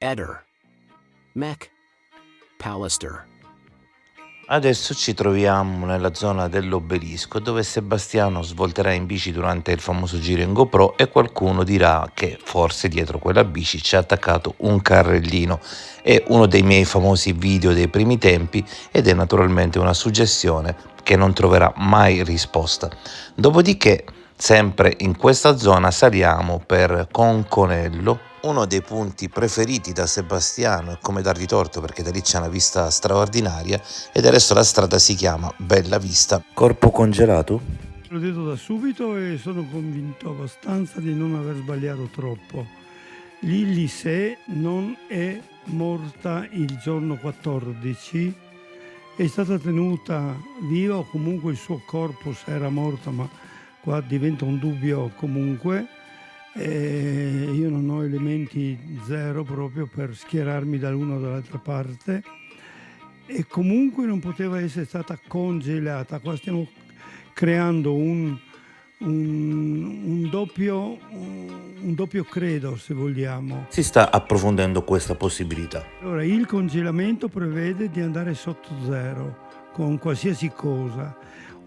Eder, Mech, Pallister. Adesso ci troviamo nella zona dell'obelisco dove Sebastiano svolterà in bici durante il famoso giro in GoPro e qualcuno dirà che forse dietro quella bici c'è attaccato un carrellino. È uno dei miei famosi video dei primi tempi ed è naturalmente una suggestione che non troverà mai risposta. Dopodiché, sempre in questa zona saliamo per Conconello, uno dei punti preferiti da Sebastiano e come dargli torto perché da lì c'è una vista straordinaria ed adesso la strada si chiama Bella Vista. Corpo congelato? L'ho detto da subito e sono convinto abbastanza di non aver sbagliato troppo. Lilly Se non è morta il giorno 14, è stata tenuta viva o comunque il suo corpo se era morta, ma qua diventa un dubbio comunque. Io non ho elementi zero proprio per schierarmi dall'una o dall'altra parte e comunque non poteva essere stata congelata. Qua stiamo creando un doppio credo, se vogliamo. Si sta approfondendo questa possibilità. Allora, il congelamento prevede di andare sotto zero con qualsiasi cosa.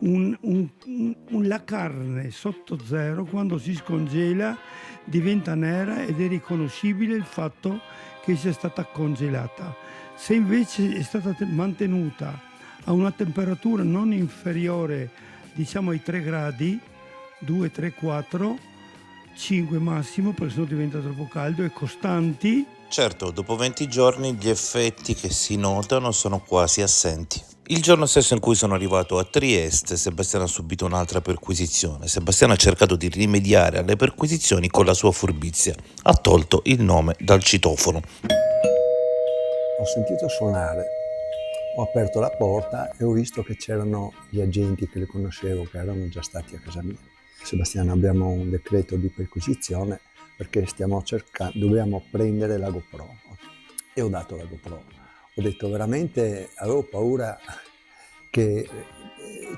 La carne sotto zero, quando si scongela, diventa nera ed è riconoscibile il fatto che sia stata congelata. Se invece è stata mantenuta a una temperatura non inferiore, diciamo ai 3 gradi, 2, 3, 4, 5 massimo, perché sennò diventa troppo caldo, e costanti. Certo, dopo 20 giorni gli effetti che si notano sono quasi assenti. Il giorno stesso in cui sono arrivato a Trieste, Sebastiano ha subito un'altra perquisizione. Sebastiano ha cercato di rimediare alle perquisizioni con la sua furbizia. Ha tolto il nome dal citofono. Ho sentito suonare, ho aperto la porta e ho visto che c'erano gli agenti che li conoscevo, che erano già stati a casa mia. Sebastiano, abbiamo un decreto di perquisizione perché dobbiamo prendere la GoPro. E ho dato la GoPro. Ho detto veramente, avevo paura che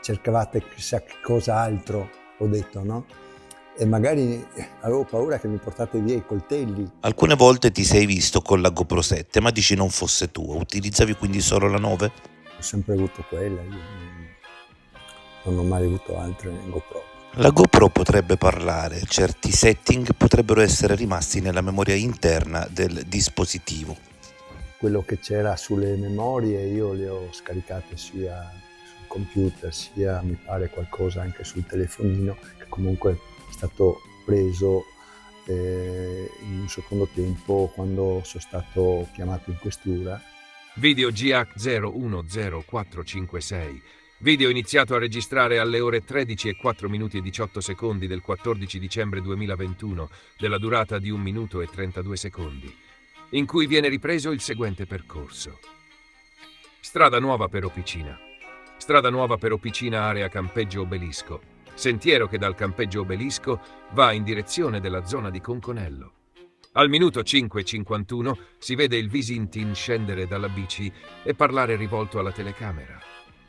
cercavate chissà che cos'altro, ho detto, no? E magari avevo paura che mi portate via i coltelli. Alcune volte ti sei visto con la GoPro 7, ma dici non fosse tua. Utilizzavi quindi solo la 9? Ho sempre avuto quella, io non ho mai avuto altre GoPro. La GoPro potrebbe parlare, certi setting potrebbero essere rimasti nella memoria interna del dispositivo. Quello che c'era sulle memorie io le ho scaricate sia sul computer sia mi pare qualcosa anche sul telefonino, che comunque è stato preso in un secondo tempo quando sono stato chiamato in questura. Video GH 010456. Video iniziato a registrare alle ore 13 e 4 minuti e 18 secondi del 14 dicembre 2021, della durata di 1 minuto e 32 secondi, in cui viene ripreso il seguente percorso. Strada nuova per Opicina. Strada nuova per Opicina, area Campeggio Obelisco. Sentiero che dal Campeggio Obelisco va in direzione della zona di Conconello. Al minuto 5:51 si vede il Visintin scendere dalla bici e parlare rivolto alla telecamera.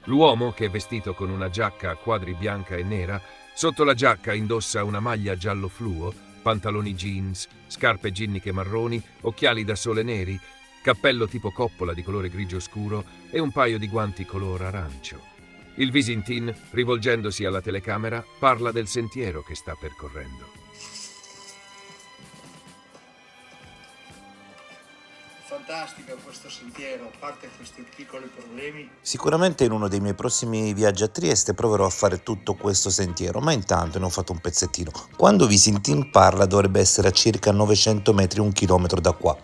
L'uomo, che è vestito con una giacca a quadri bianca e nera, sotto la giacca indossa una maglia giallo fluo, pantaloni jeans, scarpe ginniche marroni, occhiali da sole neri, cappello tipo coppola di colore grigio scuro e un paio di guanti color arancio. Il Visintin, rivolgendosi alla telecamera, parla del sentiero che sta percorrendo. Fantastico questo sentiero, a parte questi piccoli problemi. Sicuramente in uno dei miei prossimi viaggi a Trieste proverò a fare tutto questo sentiero, ma intanto ne ho fatto un pezzettino. Quando Visintin parla dovrebbe essere a circa 900 metri, 1 chilometro da qua.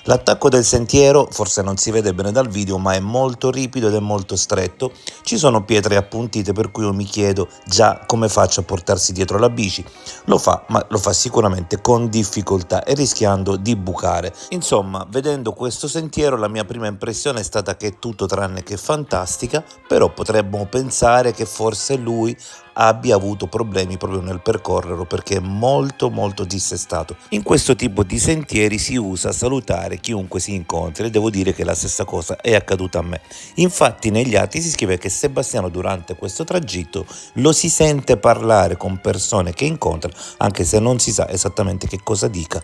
L'attacco del sentiero forse non si vede bene dal video, ma è molto ripido ed è molto stretto. Ci sono pietre appuntite, per cui io mi chiedo già come faccio a portarsi dietro la bici. Lo fa, ma lo fa sicuramente con difficoltà e rischiando di bucare. Insomma, vedendo questo sentiero la mia prima impressione è stata che è tutto tranne che fantastica, però potremmo pensare che forse lui abbia avuto problemi proprio nel percorrerlo perché è molto dissestato. In questo tipo di sentieri si usa salutare chiunque si incontri e devo dire che la stessa cosa è accaduta a me. Infatti negli atti si scrive che Sebastiano durante questo tragitto lo si sente parlare con persone che incontra, anche se non si sa esattamente che cosa dica.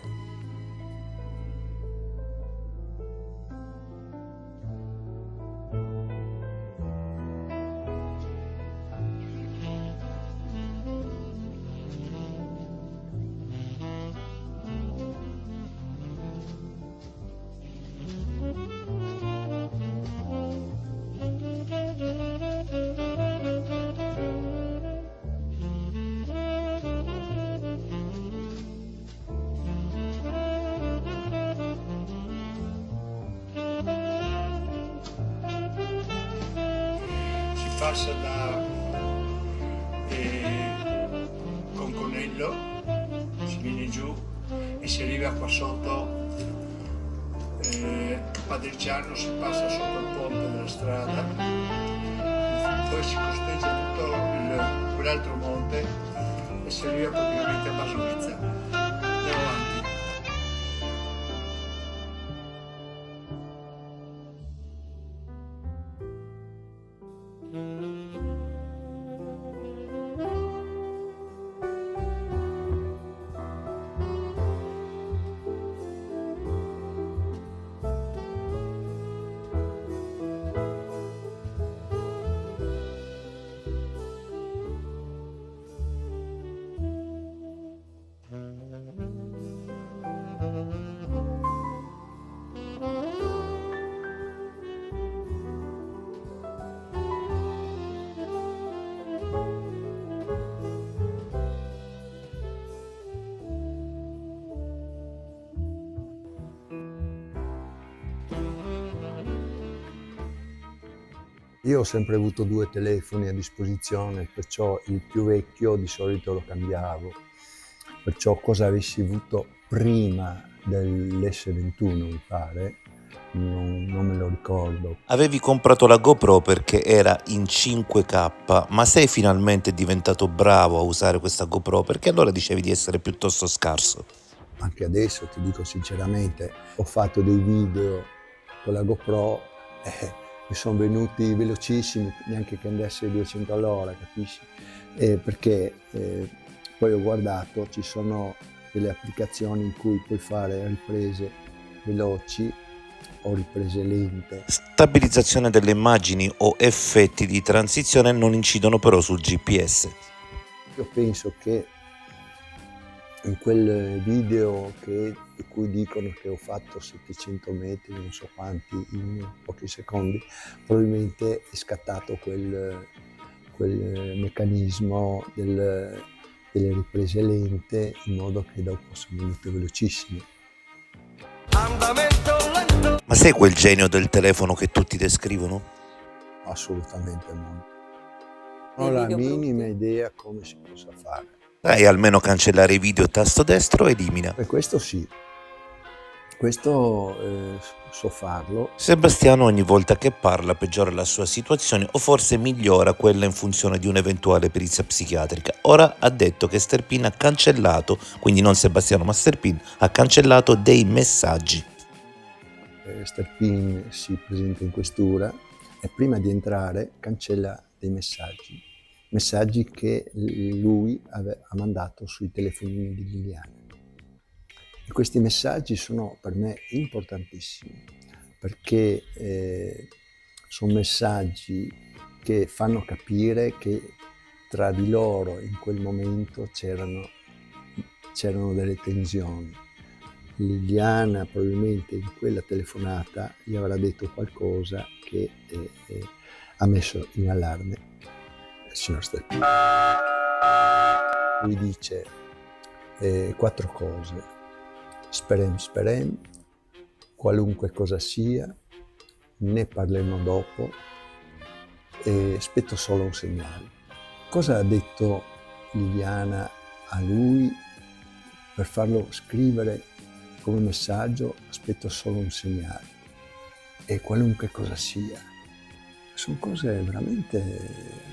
passa da Conconello, si viene giù e si arriva qua sotto Padeggiano, si passa sotto il ponte della strada, poi si costeggia tutto quell'altro monte e si arriva praticamente a Basovizza. Andiamo avanti. Io ho sempre avuto 2 telefoni a disposizione, perciò il più vecchio di solito lo cambiavo. Perciò cosa avessi avuto prima dell'S21, mi pare, non me lo ricordo. Avevi comprato la GoPro perché era in 5K, ma sei finalmente diventato bravo a usare questa GoPro? Perché allora dicevi di essere piuttosto scarso? Anche adesso, ti dico sinceramente, ho fatto dei video con la GoPro mi sono venuti velocissimi, neanche che andasse a 200 all'ora, capisci? Perché poi ho guardato, ci sono delle applicazioni in cui puoi fare riprese veloci o riprese lente. Stabilizzazione delle immagini o effetti di transizione non incidono però sul GPS. Io penso che in quel video di cui dicono che ho fatto 700 metri, non so quanti, in pochi secondi, probabilmente è scattato quel meccanismo delle riprese lente, in modo che dopo sono venute velocissime. Ma sei quel genio del telefono che tutti descrivono? Assolutamente no. Non ho la minima idea come si possa fare. Dai, almeno cancellare i video tasto destro, elimina. E questo sì, questo so farlo. Sebastiano ogni volta che parla peggiora la sua situazione o forse migliora quella in funzione di un'eventuale perizia psichiatrica. Ora ha detto che Sterpin ha cancellato, quindi non Sebastiano ma Sterpin, ha cancellato dei messaggi. Sterpin si presenta in questura e prima di entrare cancella dei messaggi che lui ha mandato sui telefonini di Liliana. E questi messaggi sono per me importantissimi, perché sono messaggi che fanno capire che tra di loro in quel momento c'erano delle tensioni. Liliana probabilmente in quella telefonata gli avrà detto qualcosa che ha messo in allarme il signor Sterpin. Lui dice 4 cose: sperem, qualunque cosa sia, ne parleremo dopo e aspetto solo un segnale. Cosa ha detto Liliana a lui per farlo scrivere come messaggio? Aspetto solo un segnale e qualunque cosa sia. Sono cose veramente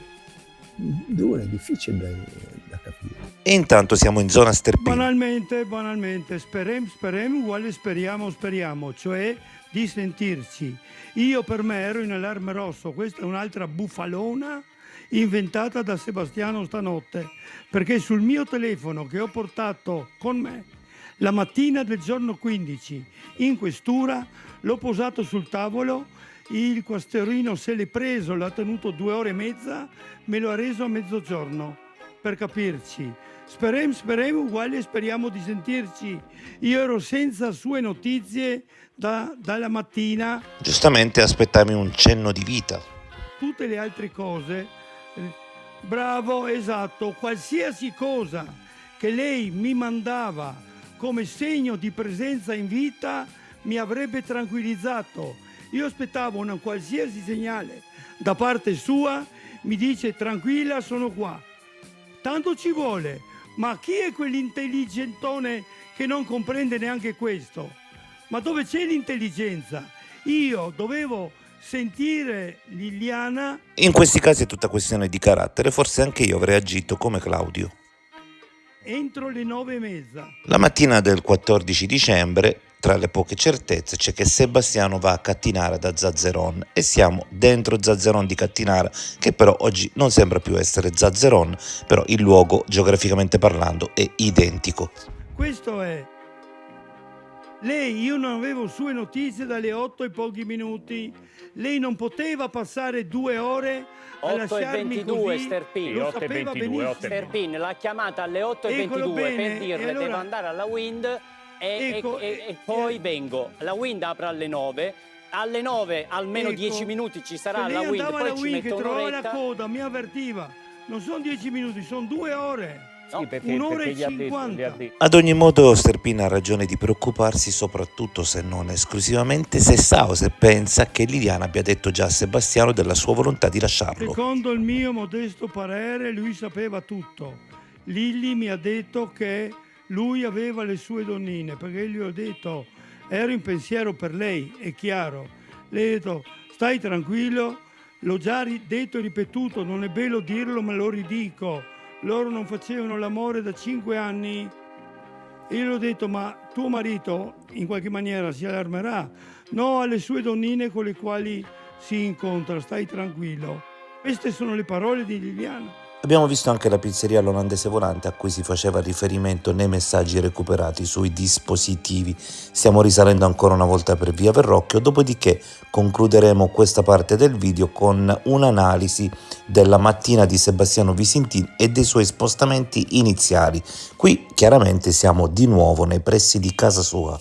dure, difficili da capire. E intanto siamo in zona Sterpin. Banalmente, sperem uguale speriamo, cioè di sentirci. Io per me ero in allarme rosso, questa è un'altra bufalona inventata da Sebastiano stanotte, perché sul mio telefono che ho portato con me la mattina del giorno 15 in questura, l'ho posato sul tavolo, il quasterino se l'è preso, l'ha tenuto 2 ore e mezza, me lo ha reso a mezzogiorno, per capirci. Sperem uguale speriamo di sentirci. Io ero senza sue notizie dalla mattina. Giustamente aspettavi un cenno di vita. Tutte le altre cose, bravo, esatto, qualsiasi cosa che lei mi mandava come segno di presenza in vita mi avrebbe tranquillizzato. Io aspettavo un qualsiasi segnale da parte sua, mi dice tranquilla, sono qua. Tanto ci vuole, ma chi è quell'intelligentone che non comprende neanche questo? Ma dove c'è l'intelligenza? Io dovevo sentire Liliana. In questi casi è tutta questione di carattere, forse anche io avrei agito come Claudio. Entro le 9:30. La mattina del 14 dicembre, tra le poche certezze, c'è che Sebastiano va a Cattinara da Zazzeron e siamo dentro Zazzeron di Cattinara, che però oggi non sembra più essere Zazzeron, però il luogo geograficamente parlando è identico. Questo è. Lei, io non avevo sue notizie dalle 8 e pochi minuti. Lei non poteva passare 2 ore a 8 e lasciarmi 22 così. Sterpin. Lo 8 e sapeva 22, benissimo. 8 e 22. Sterpin l'ha chiamata alle 8 e Eccolo 22 bene, per dirle e allora- devo andare alla Wind Ecco, e poi vengo. La Wind apre alle 9. Alle 9 almeno Ecco, 10 minuti ci sarà se la lei Wind, andava poi alla ci Wind che metto trovava la un'oretta. coda, mi avvertiva. Non sono 10 minuti, sono 2 ore. Sì, perché, Un'ora perché e gli ha detto, 50. Ad ogni modo Sterpin ha ragione di preoccuparsi, soprattutto se non esclusivamente se sa o se pensa che Liliana abbia detto già a Sebastiano della sua volontà di lasciarlo. Secondo il mio modesto parere, lui sapeva tutto. Lilli mi ha detto che lui aveva le sue donnine, perché gli ho detto, ero in pensiero per lei, è chiaro. Lei ha detto, stai tranquillo, l'ho già detto e ripetuto, non è bello dirlo, ma lo ridico. Loro non facevano l'amore da 5 anni. E io gli ho detto, ma tuo marito in qualche maniera si allarmerà? No, alle sue donnine con le quali si incontra, stai tranquillo. Queste sono le parole di Liliana. Abbiamo visto anche la pizzeria L'Olandese Volante a cui si faceva riferimento nei messaggi recuperati sui dispositivi. Stiamo risalendo ancora una volta per via Verrocchio, dopodiché concluderemo questa parte del video con un'analisi della mattina di Sebastiano Visintin e dei suoi spostamenti iniziali. Qui chiaramente siamo di nuovo nei pressi di casa sua.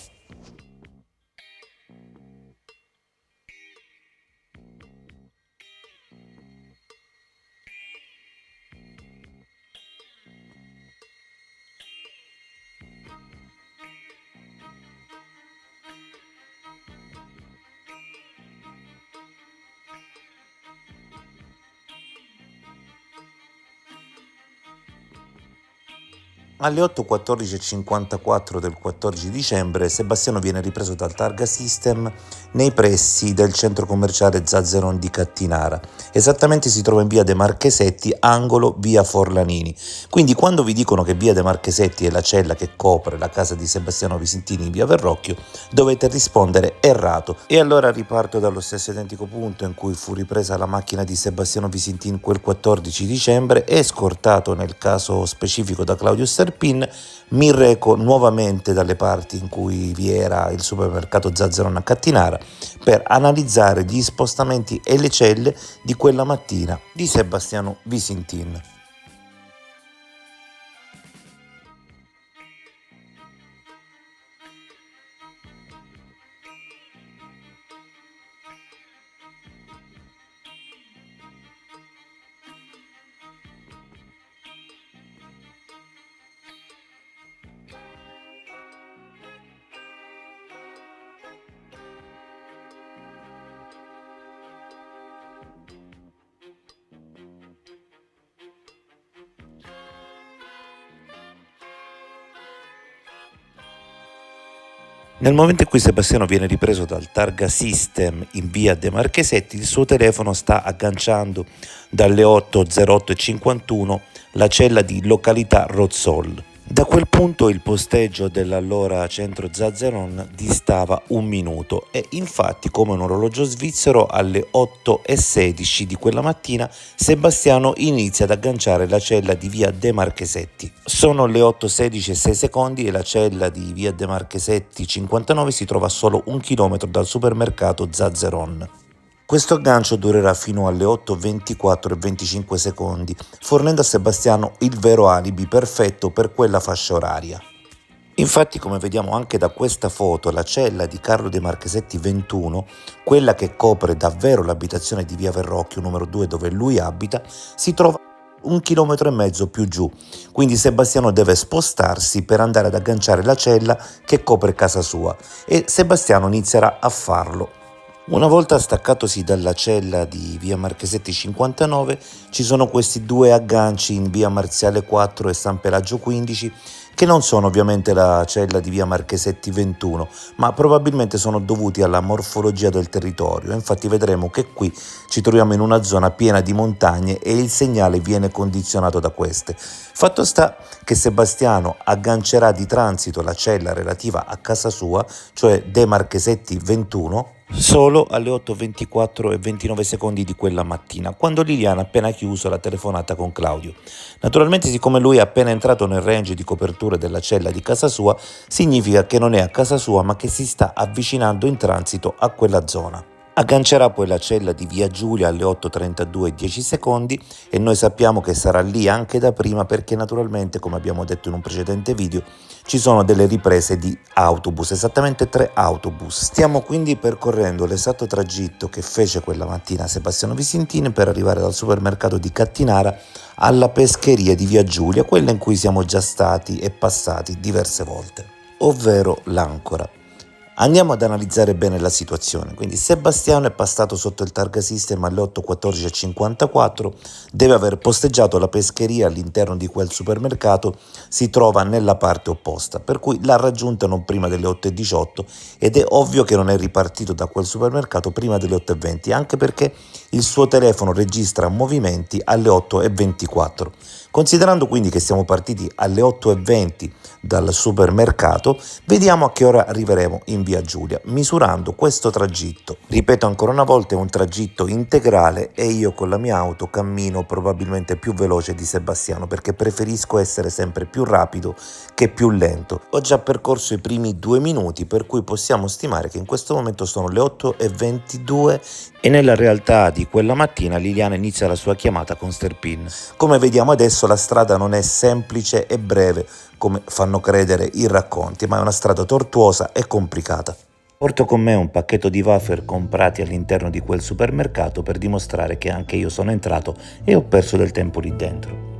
Alle 8:14:54 del 14 dicembre Sebastiano viene ripreso dal Targa System nei pressi del centro commerciale Zazzeron di Cattinara. Esattamente si trova in via De Marchesetti, angolo via Forlanini. Quindi quando vi dicono che via De Marchesetti è la cella che copre la casa di Sebastiano Visintini in via Verrocchio, dovete rispondere errato. E allora riparto dallo stesso identico punto in cui fu ripresa la macchina di Sebastiano Visintin quel 14 dicembre e scortato nel caso specifico da Claudio Sterpin, mi reco nuovamente dalle parti in cui vi era il supermercato Zazzeron a Cattinara per analizzare gli spostamenti e le celle di quella mattina di Sebastiano Visintin. Nel momento in cui Sebastiano viene ripreso dal Targa System in via De Marchesetti, il suo telefono sta agganciando dalle 8:08:51 la cella di località Rozzol. Da quel punto il posteggio dell'allora centro Zazzeron distava 1 minuto e infatti, come un orologio svizzero, alle 8:16 di quella mattina Sebastiano inizia ad agganciare la cella di via De Marchesetti. Sono le 8:16:06 e la cella di via De Marchesetti 59 si trova a solo 1 chilometro dal supermercato Zazzeron. Questo aggancio durerà fino alle 8:24:25, fornendo a Sebastiano il vero alibi perfetto per quella fascia oraria. Infatti, come vediamo anche da questa foto, la cella di Carlo De Marchesetti 21, quella che copre davvero l'abitazione di via Verrocchio numero 2 dove lui abita, si trova 1,5 chilometri più giù, quindi Sebastiano deve spostarsi per andare ad agganciare la cella che copre casa sua e Sebastiano inizierà a farlo. Una volta staccatosi dalla cella di via Marchesetti 59, ci sono questi due agganci in via Marziale 4 e San Pelagio 15, che non sono ovviamente la cella di via Marchesetti 21, ma probabilmente sono dovuti alla morfologia del territorio. Infatti vedremo che qui ci troviamo in una zona piena di montagne e il segnale viene condizionato da queste. Fatto sta che Sebastiano aggancerà di transito la cella relativa a casa sua, cioè De Marchesetti 21, solo alle 8:24 e 29 secondi di quella mattina, quando Liliana ha appena chiuso la telefonata con Claudio. Naturalmente, siccome lui è appena entrato nel range di copertura della cella di casa sua, significa che non è a casa sua ma che si sta avvicinando in transito a quella zona. Aggancerà poi la cella di via Giulia alle 8:32 e 10 secondi e noi sappiamo che sarà lì anche da prima perché naturalmente, come abbiamo detto in un precedente video, ci sono delle riprese di autobus, esattamente 3 autobus. Stiamo quindi percorrendo l'esatto tragitto che fece quella mattina Sebastiano Visentini per arrivare dal supermercato di Cattinara alla pescheria di via Giulia, quella in cui siamo già stati e passati diverse volte, ovvero l'Ancora. Andiamo ad analizzare bene la situazione. Quindi Sebastiano è passato sotto il targa system alle 8:14:54, deve aver posteggiato la pescheria all'interno di quel supermercato, si trova nella parte opposta, per cui l'ha raggiunta non prima delle 8:18 ed è ovvio che non è ripartito da quel supermercato prima delle 8:20, anche perché il suo telefono registra movimenti alle 8:24. Considerando quindi che siamo partiti alle 8:20 dal supermercato, vediamo a che ora arriveremo in via Giulia, misurando questo tragitto. Ripeto ancora una volta, è un tragitto integrale e io con la mia auto cammino probabilmente più veloce di Sebastiano perché preferisco essere sempre più rapido che più lento. Ho già percorso i primi 2 minuti, per cui possiamo stimare che in questo momento sono le 8:22 e nella realtà di quella mattina Liliana inizia la sua chiamata con Sterpin. Come vediamo adesso la strada non è semplice e breve come fanno credere i racconti, ma è una strada tortuosa e complicata. Porto con me un pacchetto di wafer comprati all'interno di quel supermercato per dimostrare che anche io sono entrato e ho perso del tempo lì dentro.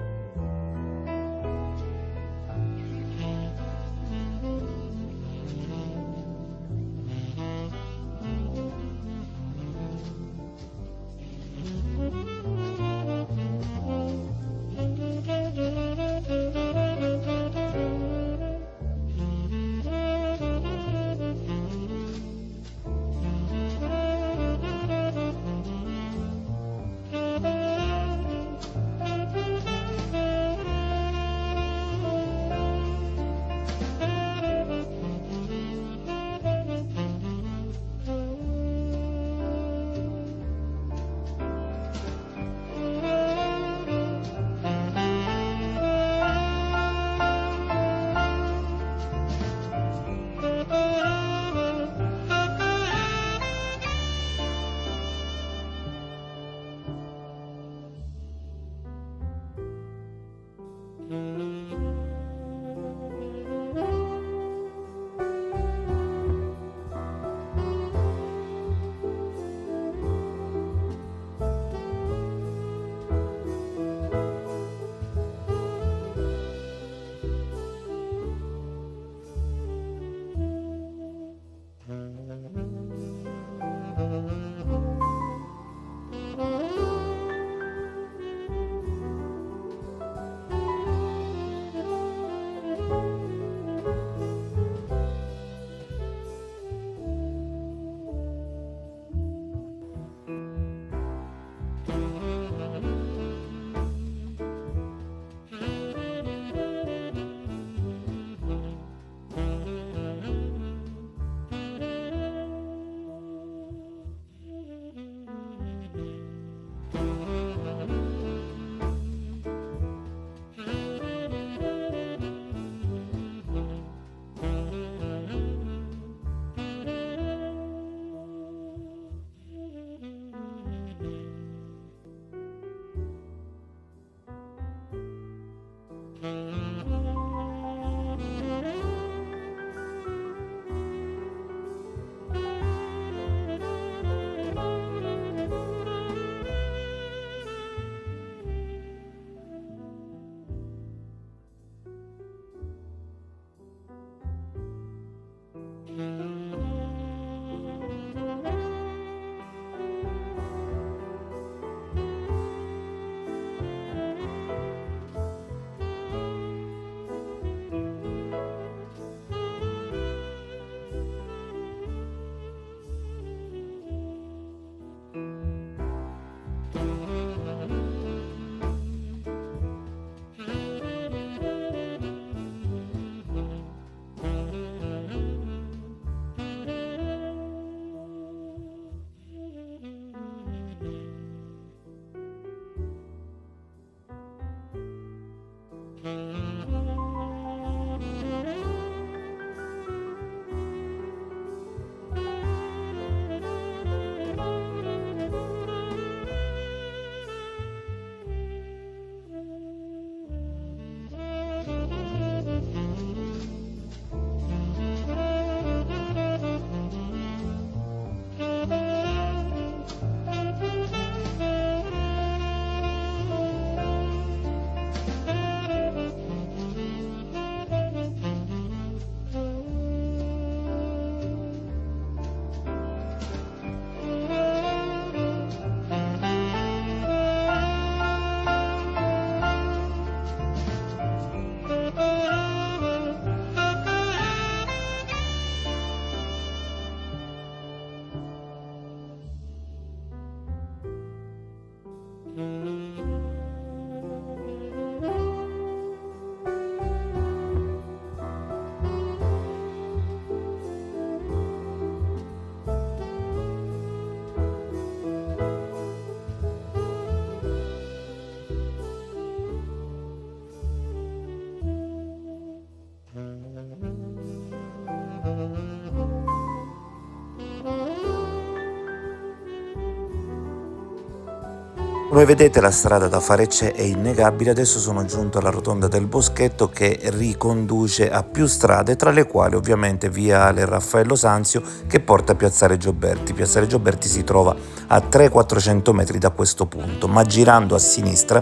Come vedete la strada da fare c'è, è innegabile. Adesso sono giunto alla rotonda del Boschetto che riconduce a più strade, tra le quali ovviamente viale Raffaello Sanzio che porta a Piazzale Gioberti. Piazzale Gioberti si trova a 300-400 metri da questo punto, ma girando a sinistra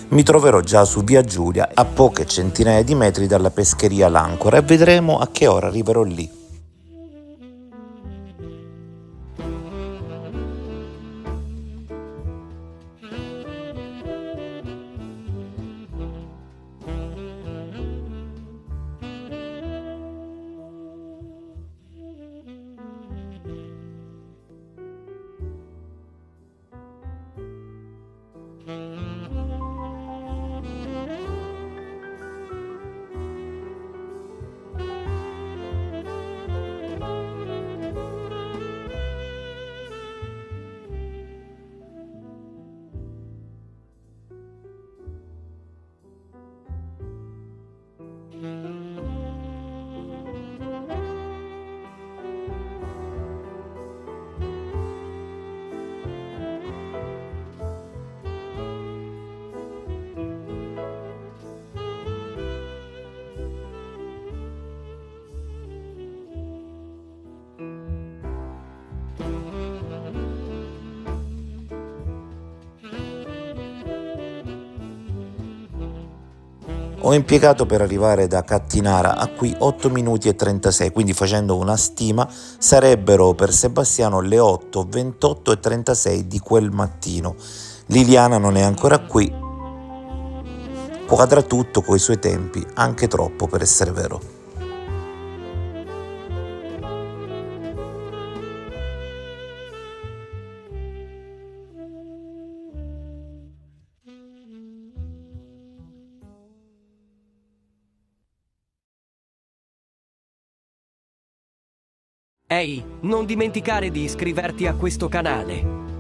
mi troverò già su via Giulia, a poche centinaia di metri dalla pescheria L'Ancora, e vedremo a che ora arriverò lì. Ho impiegato per arrivare da Cattinara a qui 8 minuti e 36, quindi facendo una stima sarebbero per Sebastiano le 8, 28 e 36 di quel mattino. Liliana non è ancora qui, quadra tutto coi suoi tempi, anche troppo per essere vero. Ehi, non dimenticare di iscriverti a questo canale.